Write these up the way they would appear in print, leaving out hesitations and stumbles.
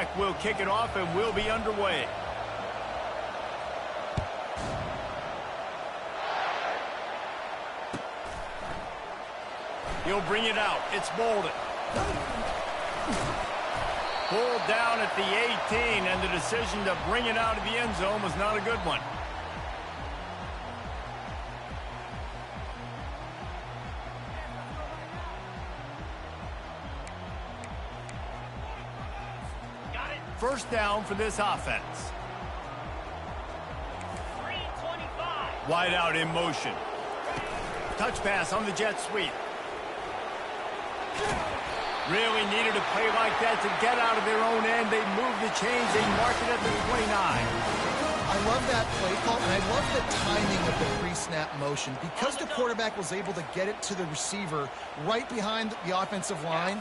back will kick it off, and we'll be underway. He'll bring it out. It's Bolden. Pulled down at the 18, and the decision to bring it out of the end zone was not a good one. First down for this offense. 325. Wide out in motion. Touch pass on the jet sweep. Really needed a play like that to get out of their own end. They move the chains. They mark it at the 29. I love that play call, and I love the timing of the pre-snap motion. Because the quarterback was able to get it to the receiver right behind the offensive line,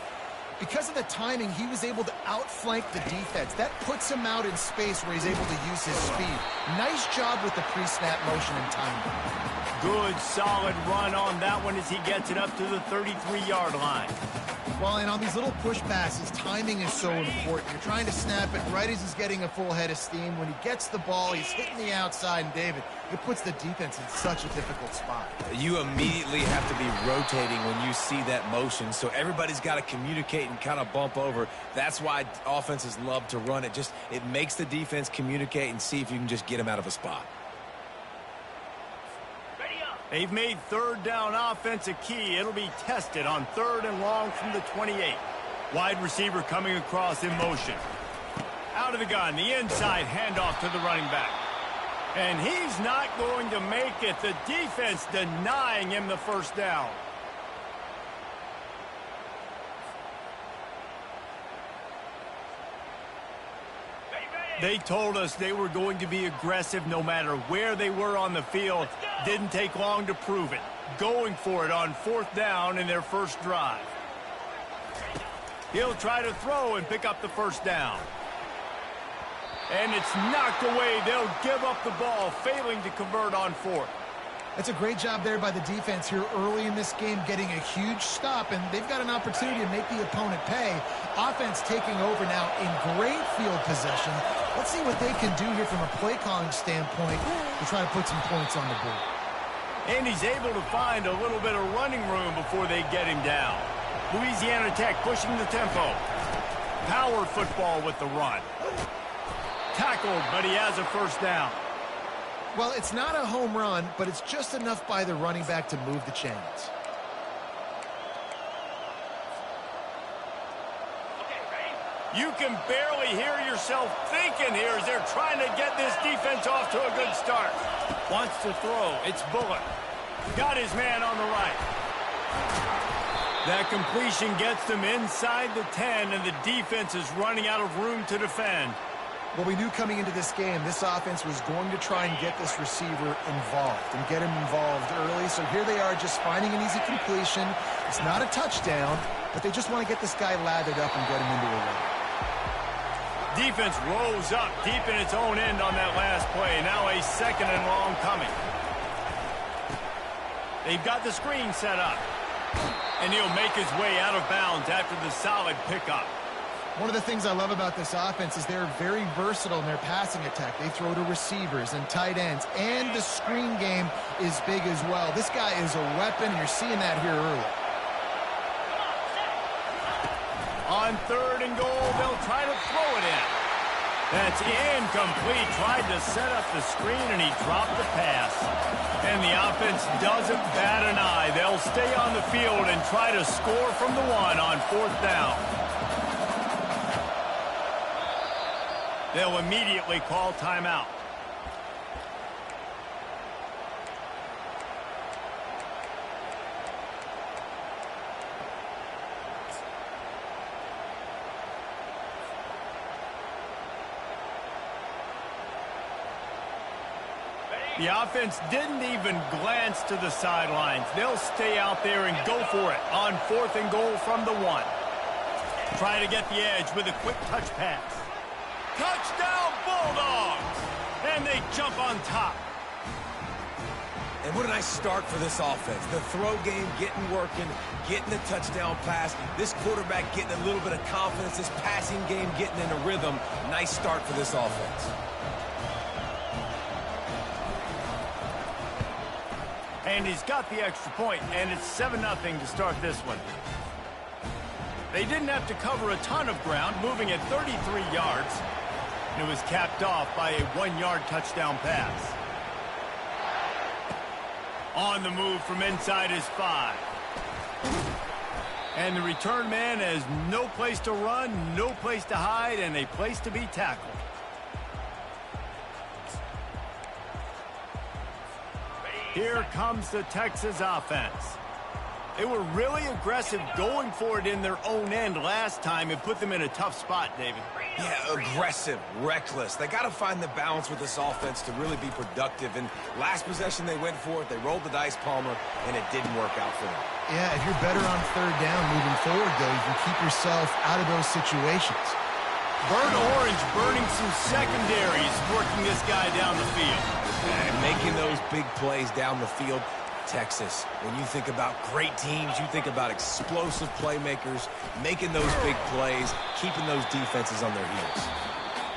because of the timing, he was able to outflank the defense. That puts him out in space where he's able to use his speed. Nice job with the pre-snap motion and timing. Good, solid run on that one as he gets it up to the 33-yard line. Well, and on these little push passes, timing is so important. You're trying to snap it right as he's getting a full head of steam. When he gets the ball, he's hitting the outside, and David, it puts the defense in such a difficult spot. You immediately have to be rotating when you see that motion, so everybody's got to communicate and kind of bump over. That's why offenses love to run it. It makes the defense communicate and see if you can just get them out of a spot. They've made third down offense a key. It'll be tested on 3rd and long from the 28. Wide receiver coming across in motion. Out of the gun, the inside handoff to the running back. And he's not going to make it. The defense denying him the first down. They told us they were going to be aggressive no matter where they were on the field. Didn't take long to prove it. Going for it on 4th down in their first drive. He'll try to throw and pick up the first down. And it's knocked away. They'll give up the ball, failing to convert on 4th. That's a great job there by the defense here early in this game, getting a huge stop, and they've got an opportunity to make the opponent pay. Offense taking over now in great field possession. Let's see what they can do here from a play calling standpoint to try to put some points on the board. And he's able to find a little bit of running room before they get him down. Louisiana Tech pushing the tempo. Power football with the run. Tackled, but he has a first down. Well, it's not a home run, but it's just enough by the running back to move the chains. You can barely hear yourself thinking here as they're trying to get this defense off to a good start. Wants to throw. It's Bullock. Got his man on the right. That completion gets them inside the 10, and the defense is running out of room to defend. Well, we knew coming into this game, this offense was going to try and get this receiver involved and get him involved early. So here they are just finding an easy completion. It's not a touchdown, but they just want to get this guy lathered up and get him into a run. Defense rose up deep in its own end on that last play. Now a 2nd and long coming. They've got the screen set up. And he'll make his way out of bounds after the solid pickup. One of the things I love about this offense is they're very versatile in their passing attack. They throw to receivers and tight ends, and the screen game is big as well. This guy is a weapon, and you're seeing that here early. On 3rd and goal, they'll try to throw it in. That's incomplete. Tried to set up the screen, and he dropped the pass. And the offense doesn't bat an eye. They'll stay on the field and try to score from the 1 on 4th down. They'll immediately call timeout. The offense didn't even glance to the sidelines. They'll stay out there and go for it on 4th and goal from the 1. Try to get the edge with a quick touch pass. Touchdown Bulldogs! And they jump on top. And what a nice start for this offense. The throw game getting working, getting the touchdown pass. This quarterback getting a little bit of confidence. This passing game getting in a rhythm. Nice start for this offense. And he's got the extra point, and it's 7-0 to start this one. They didn't have to cover a ton of ground, moving at 33 yards. And it was capped off by a 1-yard touchdown pass. On the move from inside his 5. And the return man has no place to run, no place to hide, and a place to be tackled. Here comes the Texas offense. They were really aggressive going for it in their own end last time. It put them in a tough spot, David. Yeah, aggressive, reckless. They got to find the balance with this offense to really be productive. And last possession, they went for it. They rolled the dice, Palmer, and it didn't work out for them. Yeah, if you're better on third down moving forward, though, you can keep yourself out of those situations. Burnt Orange burning some secondaries, working this guy down the field. And making those big plays down the field. Texas, when you think about great teams, you think about explosive playmakers, making those big plays, keeping those defenses on their heels.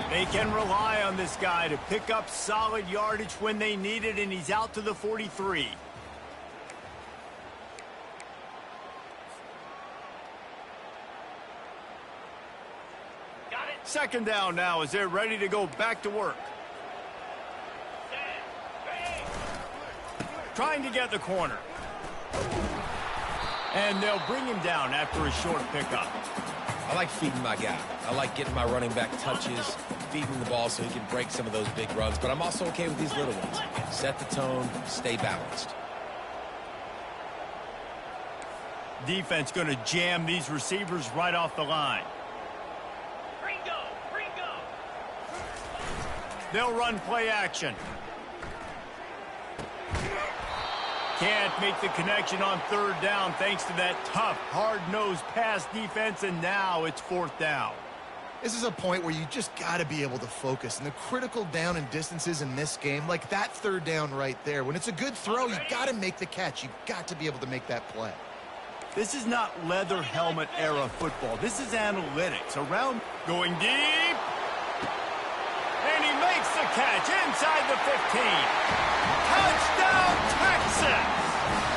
They can rely on this guy to pick up solid yardage when they need it, and he's out to the 43. Got it. Second down now as they're ready to go back to work. Trying to get the corner. And they'll bring him down after a short pickup. I like feeding my guy. I like getting my running back touches, feeding the ball so he can break some of those big runs. But I'm also okay with these little ones. Set the tone, stay balanced. Defense going to jam these receivers right off the line. Ringo, Ringo. They'll run play action. Can't make the connection on third down thanks to that tough, hard-nosed pass defense, and now it's fourth down. This is a point where you just got to be able to focus. And the critical down and distances in this game, like that third down right there, when it's a good throw, you got to make the catch. You've got to be able to make that play. This is not leather helmet era football. This is analytics. Around, going deep. And he makes the catch inside the 15. Touchdown, Texas!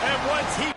And once he...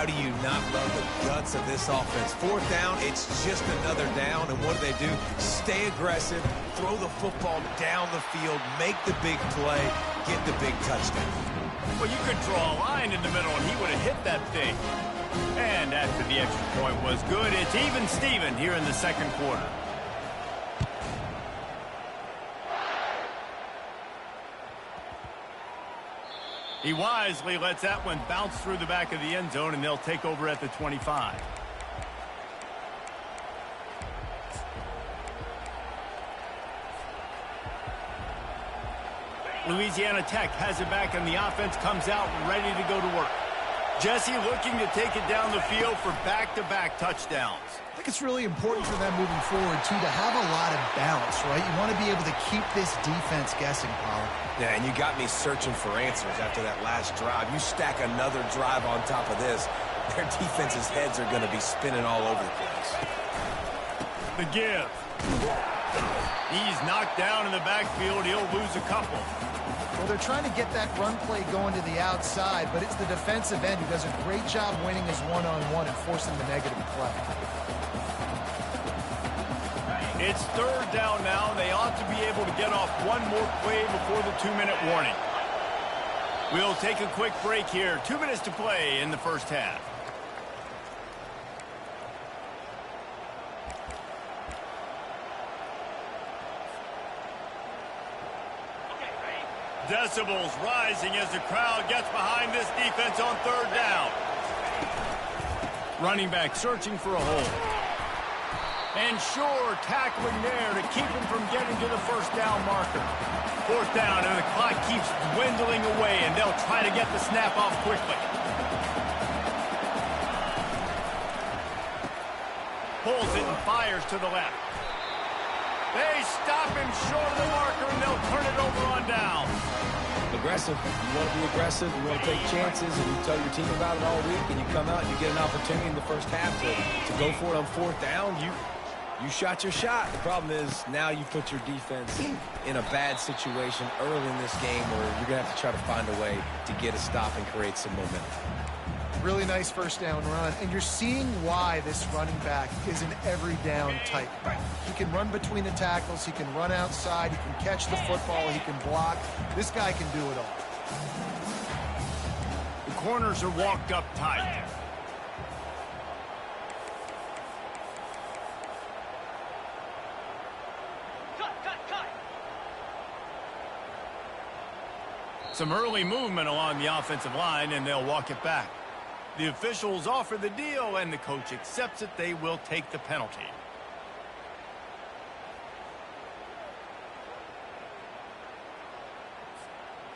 How do you not love the guts of this offense? Fourth down, it's just another down, and what do? Stay aggressive, throw the football down the field, make the big play, get the big touchdown. Well, you could draw a line in the middle, and he would have hit that thing. And after the extra point was good, it's even Steven here in the second quarter. He wisely lets that one bounce through the back of the end zone, and they'll take over at the 25. Louisiana Tech has it back, and the offense comes out ready to go to work. Jesse looking to take it down the field for back-to-back touchdowns. I think it's really important for them moving forward, too, to have a lot of balance, right? You want to be able to keep this defense guessing, Paul. Yeah, and you got me searching for answers after that last drive. You stack another drive on top of this, their defense's heads are going to be spinning all over the place. The give. He's knocked down in the backfield. He'll lose a couple. Well, they're trying to get that run play going to the outside, but it's the defensive end who does a great job winning his one-on-one and forcing the negative play. It's third down now. They ought to be able to get off one more play before the 2-minute warning. We'll take a quick break here. 2 minutes to play in the first half. Decibels rising as the crowd gets behind this defense on third down. Running back searching for a hole. And sure, tackling there to keep him from getting to the first down marker. Fourth down, and the clock keeps dwindling away, and they'll try to get the snap off quickly. Pulls it and fires to the left. They stop him short of the marker, and they'll turn it over on down. Aggressive. You want to be aggressive. You want to take chances, and you tell your team about it all week, and you come out and you get an opportunity in the first half to go for it on fourth down. You shot your shot. The problem is now you put your defense in a bad situation early in this game where you're going to have to try to find a way to get a stop and create some momentum. Really nice first down run, and you're seeing why this running back is an every down type. He can run between the tackles, he can run outside, he can catch the football, he can block. This guy can do it all. The corners are walked up tight. Cut. Some early movement along the offensive line, and they'll walk it back. The officials offer the deal, and the coach accepts it. They will take the penalty.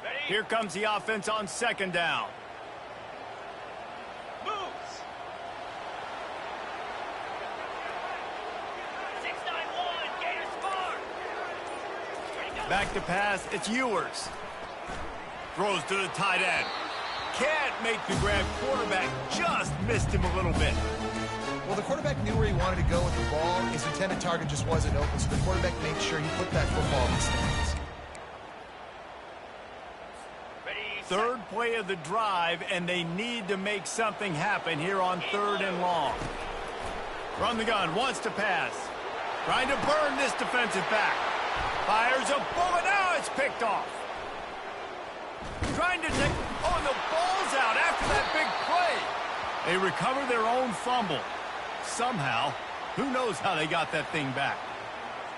Ready? Here comes the offense on second down. Moves. 6-9-1. Gators far. Ready, go. Back to pass. It's Ewers. Throws to the tight end. Can't make the grab. Quarterback just missed him a little bit. Well, the quarterback knew where he wanted to go with the ball. His intended target just wasn't open, so the quarterback made sure he put that football in his hands. Ready, Third play of the drive, and they need to make something happen here on third and long. Run the gun, wants to pass. Trying to burn this defensive back. Fires a bullet. Now it's picked off. Trying to take... Oh, and the ball's out after that big play. They recover their own fumble. Somehow, who knows how they got that thing back.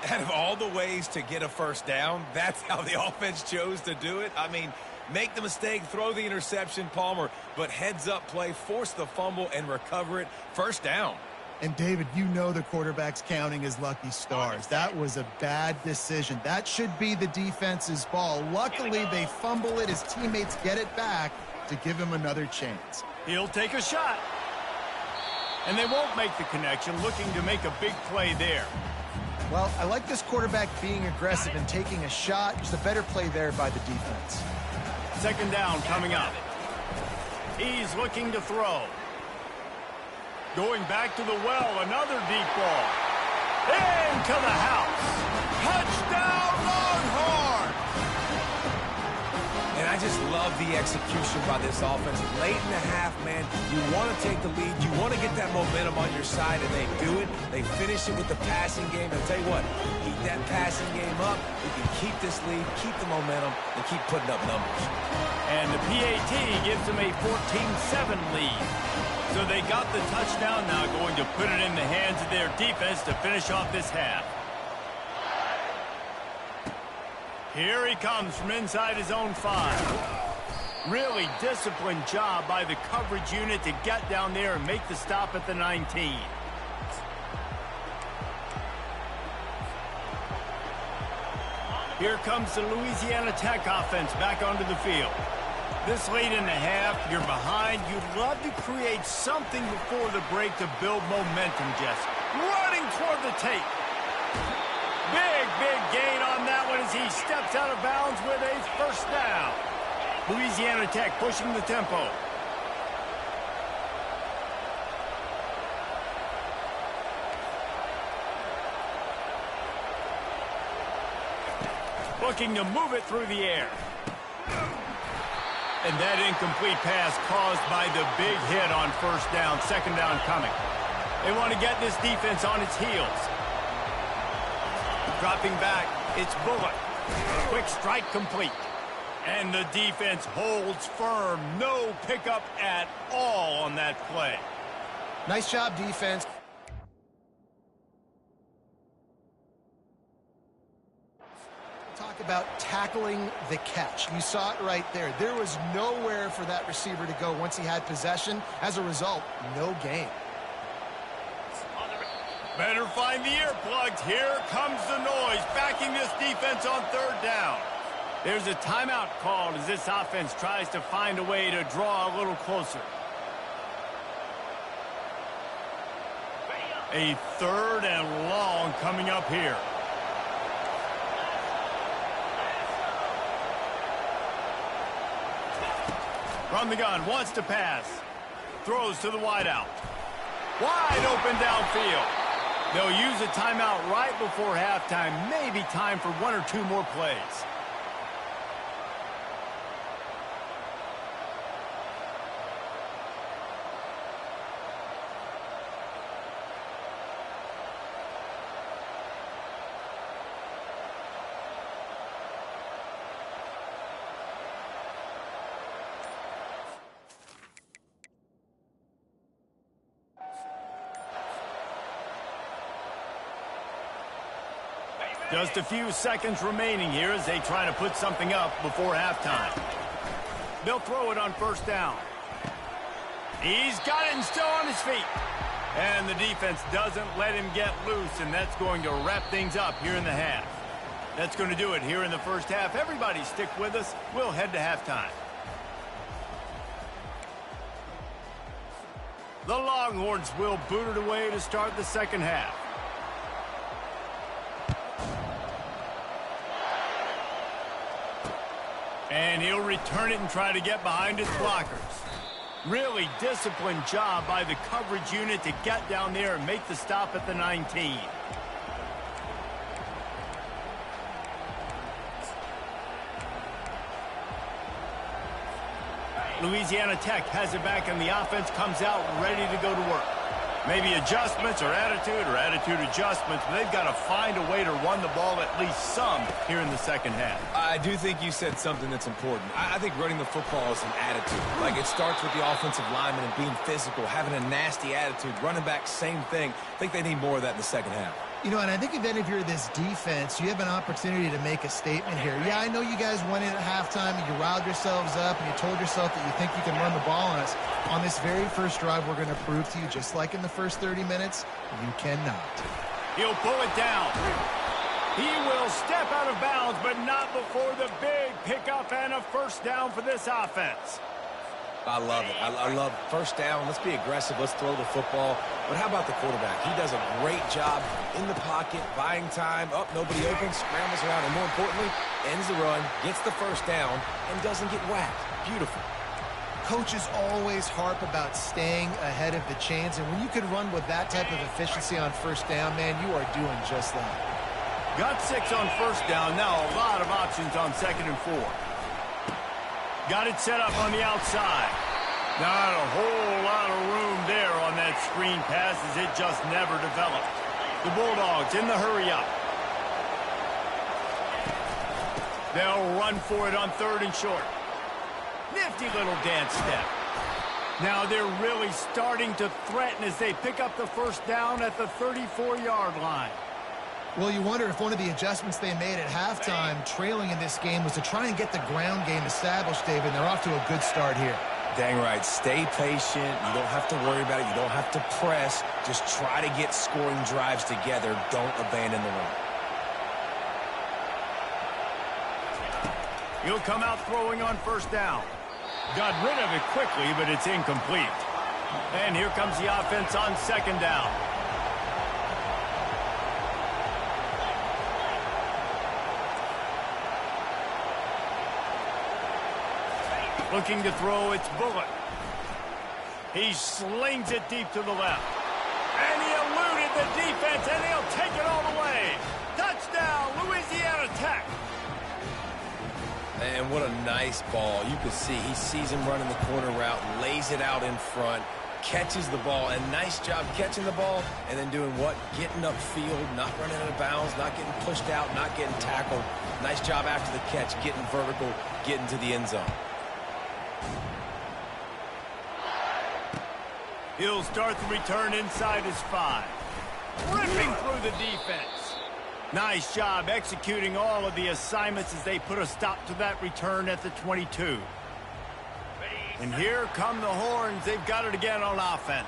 Out of all the ways to get a first down, that's how the offense chose to do it. I mean, make the mistake, throw the interception, Palmer, but heads-up play, force the fumble, and recover it. First down. And, David, you know the quarterback's counting his lucky stars. That was a bad decision. That should be the defense's ball. Luckily, they fumble it. His teammates get it back to give him another chance. He'll take a shot. And they won't make the connection, looking to make a big play there. Well, I like this quarterback being aggressive and taking a shot. Just a better play there by the defense. Second down coming up. He's looking to throw. Going back to the well, another deep ball. Into the house. Touchdown, Longhorn! And I just love the execution by this offense. Late in the half, man, you want to take the lead. You want to get that momentum on your side, and they do it. They finish it with the passing game. And I'll tell you what, keep that passing game up. You can keep this lead, keep the momentum, and keep putting up numbers. And the PAT gives them a 14-7 lead. So they got the touchdown, now going to put it in the hands of their defense to finish off this half. Here he comes from inside his own 5. Really disciplined job by the coverage unit to get down there and make the stop at the 19. Here comes the Louisiana Tech offense back onto the field. This late in the half, you're behind. You'd love to create something before the break to build momentum, Jess. Running toward the tape. Big gain on that one as he steps out of bounds with a first down. Louisiana Tech pushing the tempo. Looking to move it through the air. And that incomplete pass caused by the big hit on first down, second down coming. They want to get this defense on its heels. Dropping back, it's Bullock. Quick strike complete. And the defense holds firm. No pickup at all on that play. Nice job, defense. Talk about tackling the catch. You saw it right there. There was nowhere for that receiver to go once he had possession. As a result, no gain. Better find the earplugs. Here comes the noise, backing this defense on third down. There's a timeout called as this offense tries to find a way to draw a little closer. A third and long coming up here. From the gun, wants to pass. Throws to the wideout. Wide open downfield. They'll use a timeout right before halftime. Maybe time for one or two more plays. Just a few seconds remaining here as they try to put something up before halftime. They'll throw it on first down. He's got it and still on his feet. And the defense doesn't let him get loose, and that's going to wrap things up here in the half. That's going to do it here in the first half. Everybody stick with us. We'll head to halftime. The Longhorns will boot it away to start the second half. And he'll return it and try to get behind his blockers. Really disciplined job by the coverage unit to get down there and make the stop at the 19. Louisiana Tech has it back, and the offense comes out ready to go to work. Maybe adjustments or attitude adjustments, but they've got to find a way to run the ball at least some here in the second half. I do think you said something that's important. I think running the football is an attitude. Like, it starts with the offensive lineman and being physical, having a nasty attitude. Running back, same thing. I think they need more of that in the second half. You know, and I think if you're this defense, you have an opportunity to make a statement here. Yeah, I know you guys went in at halftime and you riled yourselves up and you told yourself that you think you can run the ball on us. On this very first drive, we're going to prove to you, just like in the first 30 minutes, you cannot. He'll pull it down. He will step out of bounds, but not before the big pickup and a first down for this offense. I love it. I love first down. Let's be aggressive. Let's throw the football. But how about the quarterback? He does a great job in the pocket, buying time. Up, nobody open, scrambles around, and more importantly, ends the run, gets the first down, and doesn't get whacked. Beautiful. Coaches always harp about staying ahead of the chains, and when you can run with that type of efficiency on first down, man, you are doing just that. Got 6 on first down. Now a lot of options on 2nd and 4. Got it set up on the outside. Not a whole lot of room there on that screen pass as it just never developed. The Bulldogs in the hurry up. They'll run for it on 3rd and short. Nifty little dance step. Now they're really starting to threaten as they pick up the first down at the 34-yard line. Well, you wonder if one of the adjustments they made at halftime, trailing in this game, was to try and get the ground game established, David. They're off to a good start here. Dang right. Stay patient. You don't have to worry about it. You don't have to press. Just try to get scoring drives together. Don't abandon the run. He'll come out throwing on first down. Got rid of it quickly, but it's incomplete. And here comes the offense on 2nd down. Looking to throw, it's Bullock. He slings it deep to the left. And he eluded the defense, and he'll take it all the way. Touchdown, Louisiana Tech. And what a nice ball. You could see he sees him running the corner route, lays it out in front, catches the ball, and nice job catching the ball and then doing what? Getting upfield, not running out of bounds, not getting pushed out, not getting tackled. Nice job after the catch, getting vertical, getting to the end zone. He'll start the return inside his 5. Ripping through the defense. Nice job executing all of the assignments as they put a stop to that return at the 22. And here come the horns. They've got it again on offense.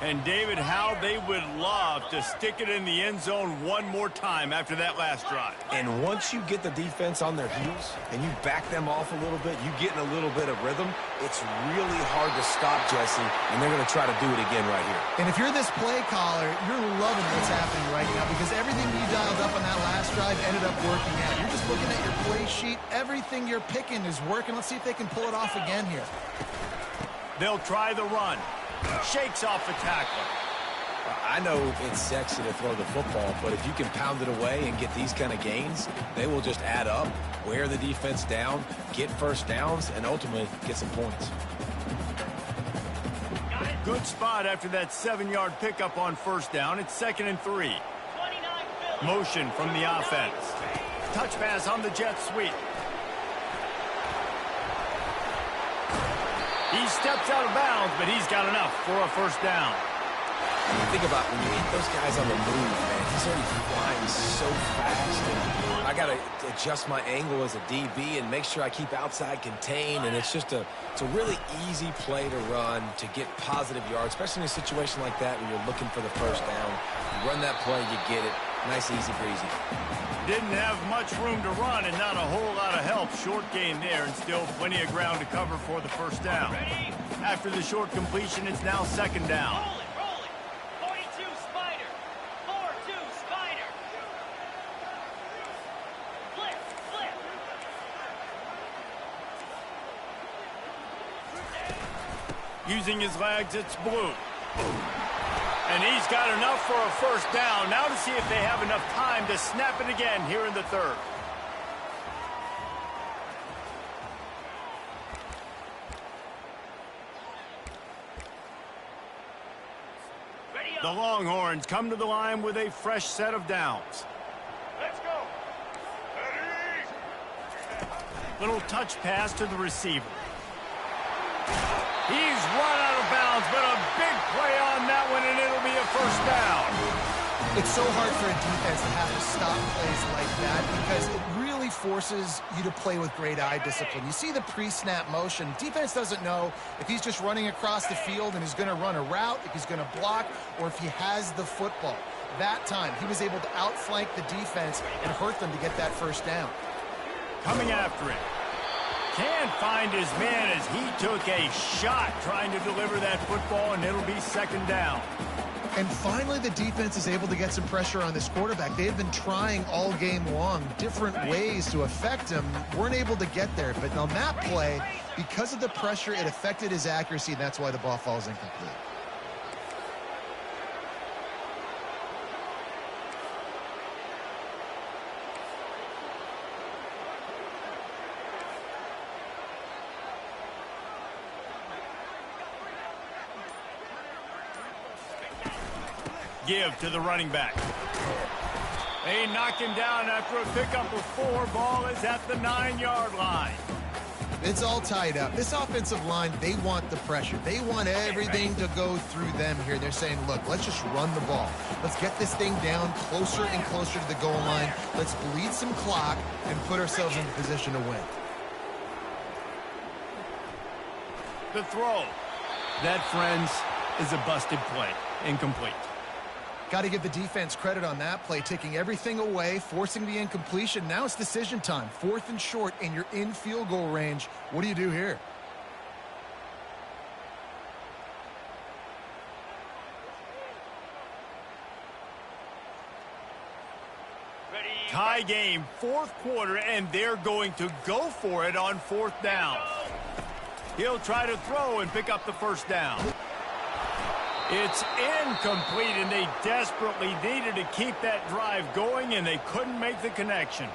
And David, how they would love to stick it in the end zone one more time after that last drive. And once you get the defense on their heels and you back them off a little bit, you get in a little bit of rhythm, it's really hard to stop, Jesse, and they're going to try to do it again right here. And if you're this play caller, you're loving what's happening right now because everything you dialed up on that last drive ended up working out. You're just looking at your play sheet. Everything you're picking is working. Let's see if they can pull it off again here. They'll try the run. Shakes off the tackler. I know it's sexy to throw the football, but if you can pound it away and get these kind of gains, they will just add up, wear the defense down, get first downs, and ultimately get some points. Good spot after that 7-yard pickup on first down. It's 2nd and 3. Motion from the offense. Touch pass on the jet sweep. He steps out of bounds, but he's got enough for a first down. Think about when you hit those guys on the move, man. He's already flying so fast. And I got to adjust my angle as a DB and make sure I keep outside contained. And it's just a really easy play to run to get positive yards, especially in a situation like that where you're looking for the first down. You run that play, you get it. Nice, easy breezy. Didn't have much room to run and not a whole lot of help. Short gain there and still plenty of ground to cover for the first down. After the short completion, it's now 2nd down. Roll it. 42 Spider. 4-2 Spider. Flip. Using his legs, it's Blue. And he's got enough for a first down. Now to see if they have enough time to snap it again here in the 3rd. The Longhorns come to the line with a fresh set of downs. Let's go. Little touch pass to the receiver. He's run out of bounds, but a big play on that one, and it'll be a first down. It's so hard for a defense to have to stop plays like that because it really forces you to play with great eye discipline. You see the pre-snap motion. Defense doesn't know if he's just running across the field and he's going to run a route, if he's going to block, or if he has the football. That time, he was able to outflank the defense and hurt them to get that first down. Coming after it. Can't find his man as he took a shot trying to deliver that football, and it'll be 2nd down. And finally, the defense is able to get some pressure on this quarterback. They've been trying all game long different ways to affect him. Weren't able to get there. But on that play, because of the pressure, it affected his accuracy, and that's why the ball falls incomplete. Give to the running back. They knock him down after a pickup of 4. Ball is at the 9-yard line. It's all tied up. This offensive line, they want the pressure. They want everything to go through them here. They're saying, look, let's just run the ball. Let's get this thing down closer and closer to the goal line. Let's bleed some clock and put ourselves in position to win. The throw. That, friends, is a busted play. Incomplete. Got to give the defense credit on that play, taking everything away, forcing the incompletion. Now it's decision time. 4th and short, and you're in field goal range. What do you do here? Tie game, 4th quarter, and they're going to go for it on 4th down. He'll try to throw and pick up the first down. It's incomplete, and they desperately needed to keep that drive going, and they couldn't make the connection.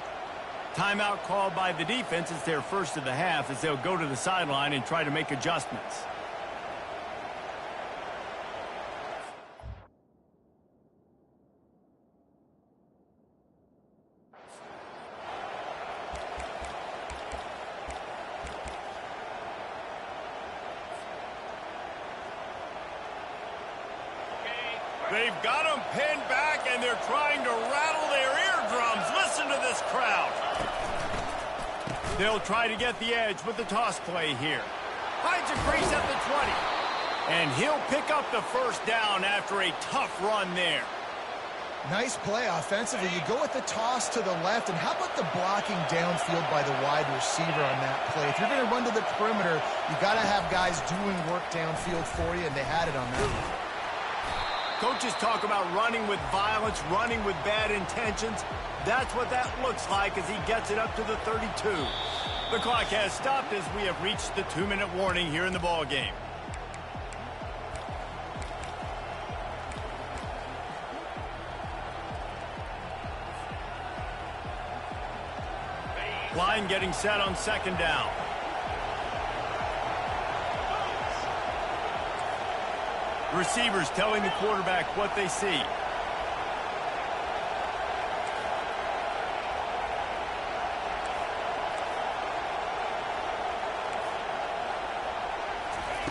Timeout called by the defense. It's their first of the half as they'll go to the sideline and try to make adjustments. They've got them pinned back, and they're trying to rattle their eardrums. Listen to this crowd. They'll try to get the edge with the toss play here. Finds a crease at the 20. And he'll pick up the first down after a tough run there. Nice play offensively. You go with the toss to the left, and how about the blocking downfield by the wide receiver on that play? If you're going to run to the perimeter, you got to have guys doing work downfield for you, and they had it on that one. Coaches talk about running with violence, running with bad intentions. That's what that looks like as he gets it up to the 32. The clock has stopped as we have reached the 2-minute warning here in the ballgame. Line getting set on second down. Receivers telling the quarterback what they see.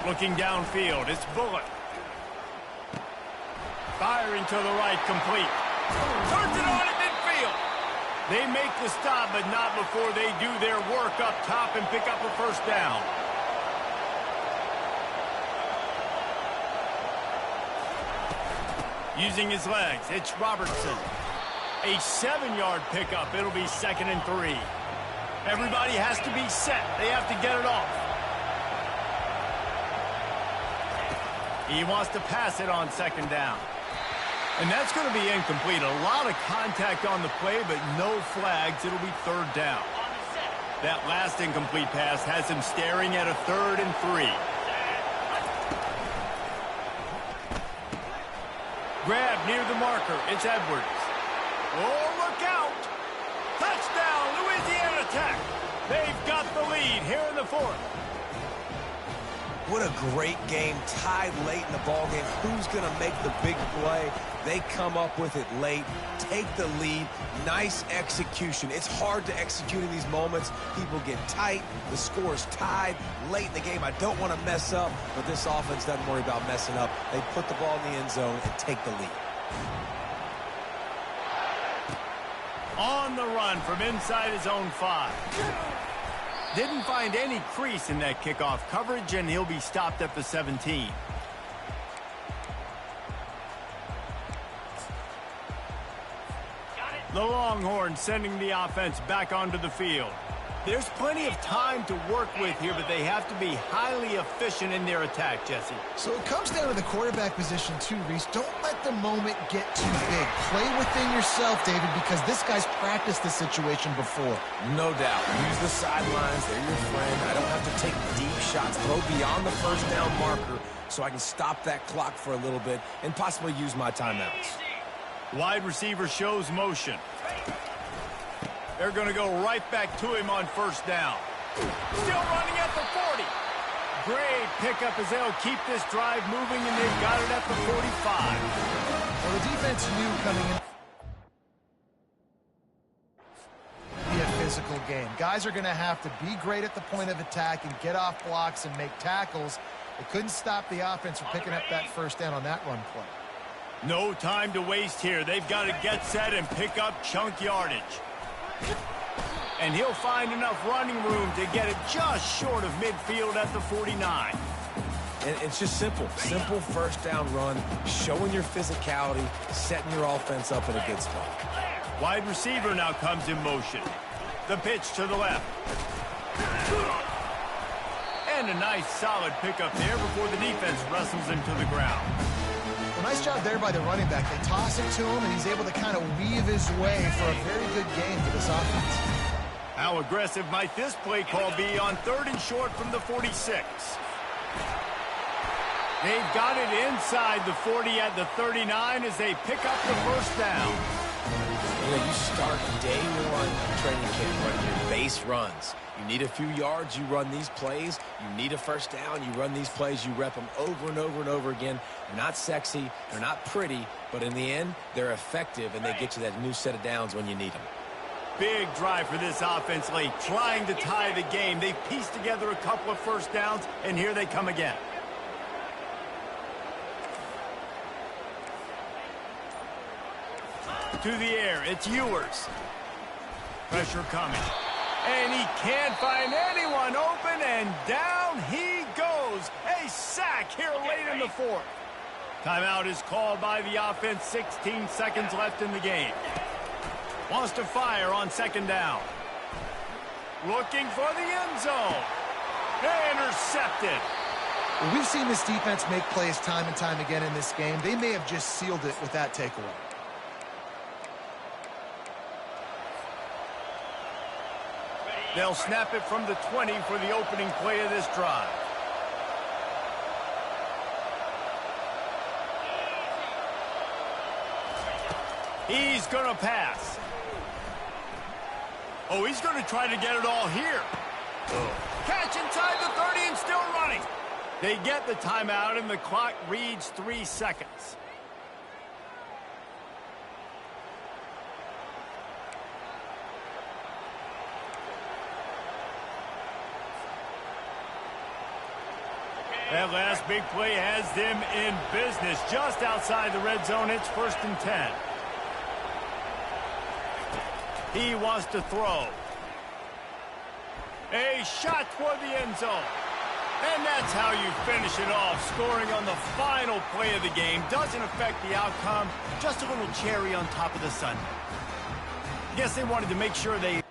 Looking downfield, it's Bullock. Firing to the right, complete. Turns it on at midfield. They make the stop, but not before they do their work up top and pick up a first down. Using his legs, it's Robertson. A 7-yard pickup. It'll be 2nd and 3. Everybody has to be set. They have to get it off. He wants to pass it on second down. And that's going to be incomplete. A lot of contact on the play, but no flags. It'll be 3rd down. That last incomplete pass has him staring at a 3rd and 3. Grab near the marker. It's Edwards. Oh, look out. Touchdown, Louisiana Tech. They've got the lead here in the 4th. What a great game, tied late in the ballgame. Who's going to make the big play? They come up with it late, take the lead. Nice execution. It's hard to execute in these moments. People get tight. The score's tied late in the game. I don't want to mess up, but this offense doesn't worry about messing up. They put the ball in the end zone and take the lead. On the run from inside his own 5. Didn't find any crease in that kickoff coverage, and he'll be stopped at the 17. The Longhorns sending the offense back onto the field. There's plenty of time to work with here, but they have to be highly efficient in their attack, Jesse. So it comes down to the quarterback position too, Reese. Don't let the moment get too big. Play within yourself, David, because this guy's practiced this situation before. No doubt. Use the sidelines. They're your friend. I don't have to take deep shots. Throw beyond the first down marker so I can stop that clock for a little bit and possibly use my timeouts. Wide receiver shows motion. They're going to go right back to him on first down. Still running at the 40. Great pickup as they'll keep this drive moving, and they've got it at the 45. Well, the defense knew coming in. Be a physical game. Guys are going to have to be great at the point of attack and get off blocks and make tackles. They couldn't stop the offense from picking up that first down on that run play. No time to waste here. They've got to get set and pick up chunk yardage. And he'll find enough running room to get it just short of midfield at the 49. And it's just simple. Simple first down run, showing your physicality, setting your offense up in a good spot. Wide receiver now comes in motion. The pitch to the left. And a nice solid pickup there before the defense wrestles him to the ground. Well, nice job there by the running back. They toss it to him, and he's able to kind of weave his way for a very good game for this offense. How aggressive might this play call be on 3rd and short from the 46? They've got it inside the 40 at the 39 as they pick up the first down. You know, you start day one of training camp running your base runs. You need a few yards, you run these plays. You need a first down, you run these plays. You rep them over and over and over again. They're not sexy, they're not pretty, but in the end, they're effective, and they get you that new set of downs when you need them. Big drive for this offense late, trying to tie the game. They've pieced together a couple of first downs, and here they come again. To the air, it's Ewers. Pressure coming. And he can't find anyone open, and down he goes. A sack here late in the fourth. Timeout is called by the offense. 16 seconds left in the game. Wants to fire on second down. Looking for the end zone. Intercepted. Well, we've seen this defense make plays time and time again in this game. They may have just sealed it with that takeaway. They'll snap it from the 20 for the opening play of this drive. He's going to pass. Oh, he's going to try to get it all here. Catch inside the 30 and still running. They get the timeout, and the clock reads 3 seconds. That last big play has them in business just outside the red zone. It's 1st and 10. He wants to throw. A shot toward the end zone. And that's how you finish it off. Scoring on the final play of the game doesn't affect the outcome. Just a little cherry on top of the sundae. I guess they wanted to make sure they